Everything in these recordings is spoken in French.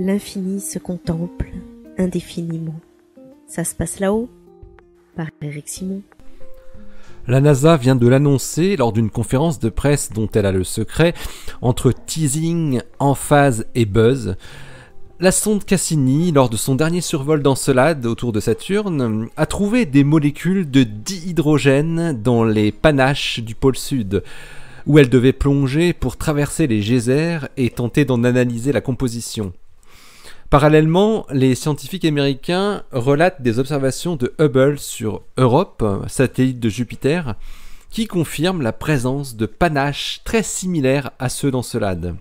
L'infini se contemple indéfiniment. Ça se passe là-haut, par Eric Simon. La NASA vient de l'annoncer lors d'une conférence de presse dont elle a le secret, entre teasing, emphase et buzz. La sonde Cassini, lors de son dernier survol d'Encelade autour de Saturne, a trouvé des molécules de dihydrogène dans les panaches du pôle sud, où elle devait plonger pour traverser les geysers et tenter d'en analyser la composition. Parallèlement, les scientifiques américains relatent des observations de Hubble sur Europe, satellite de Jupiter, qui confirment la présence de panaches très similaires à ceux d'Encelade.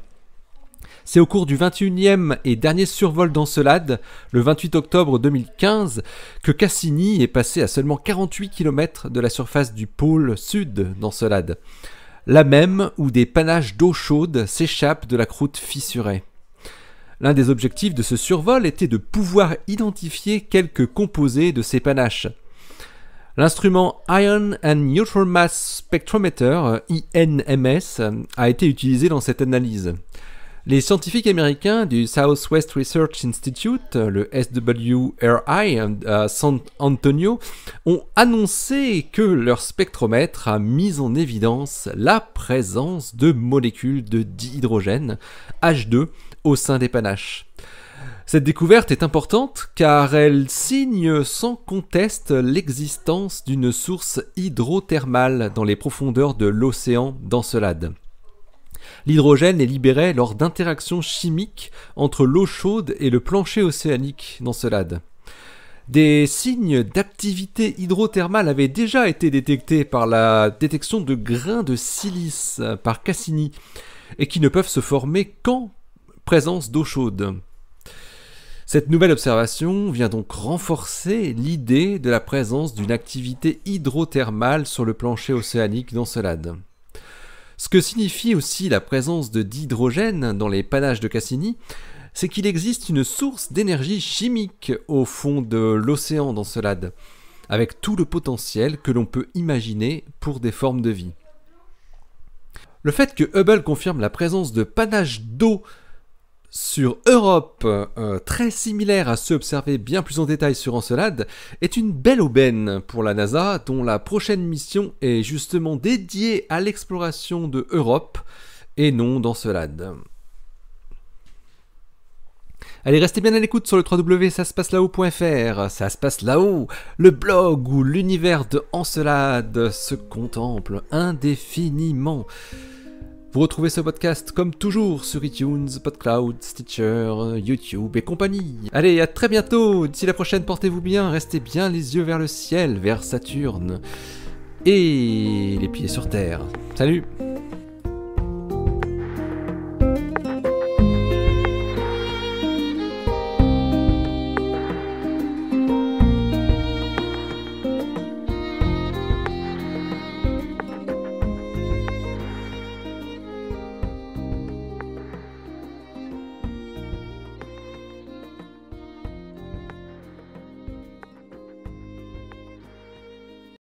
C'est au cours du 21e et dernier survol d'Encelade, le 28 octobre 2015, que Cassini est passé à seulement 48 km de la surface du pôle sud d'Encelade, là même où des panaches d'eau chaude s'échappent de la croûte fissurée. L'un des objectifs de ce survol était de pouvoir identifier quelques composés de ces panaches. L'instrument Ion and Neutral Mass Spectrometer, INMS, a été utilisé dans cette analyse. Les scientifiques américains du Southwest Research Institute, le SWRI à San Antonio, ont annoncé que leur spectromètre a mis en évidence la présence de molécules de dihydrogène, H2, au sein des panaches. Cette découverte est importante car elle signe sans conteste l'existence d'une source hydrothermale dans les profondeurs de l'océan d'Encelade. L'hydrogène est libéré lors d'interactions chimiques entre l'eau chaude et le plancher océanique d'Encelade. Des signes d'activité hydrothermale avaient déjà été détectés par la détection de grains de silice par Cassini et qui ne peuvent se former qu'en présence d'eau chaude. Cette nouvelle observation vient donc renforcer l'idée de la présence d'une activité hydrothermale sur le plancher océanique d'Encelade. Ce que signifie aussi la présence de dihydrogène dans les panaches de Cassini, c'est qu'il existe une source d'énergie chimique au fond de l'océan d'Encelade, avec tout le potentiel que l'on peut imaginer pour des formes de vie. Le fait que Hubble confirme la présence de panaches d'eau sur Europe, très similaire à ceux observés bien plus en détail sur Encelade, est une belle aubaine pour la NASA, dont la prochaine mission est justement dédiée à l'exploration de Europe et non d'Encelade. Allez, restez bien à l'écoute sur le www.ça-se-passe-là-haut.fr. Ça se passe là-haut, le blog où l'univers de Encelade se contemple indéfiniment. Vous retrouvez ce podcast comme toujours sur iTunes, PodCloud, Stitcher, YouTube et compagnie. Allez, à très bientôt. D'ici la prochaine, portez-vous bien, restez bien les yeux vers le ciel, vers Saturne et les pieds sur terre. Salut!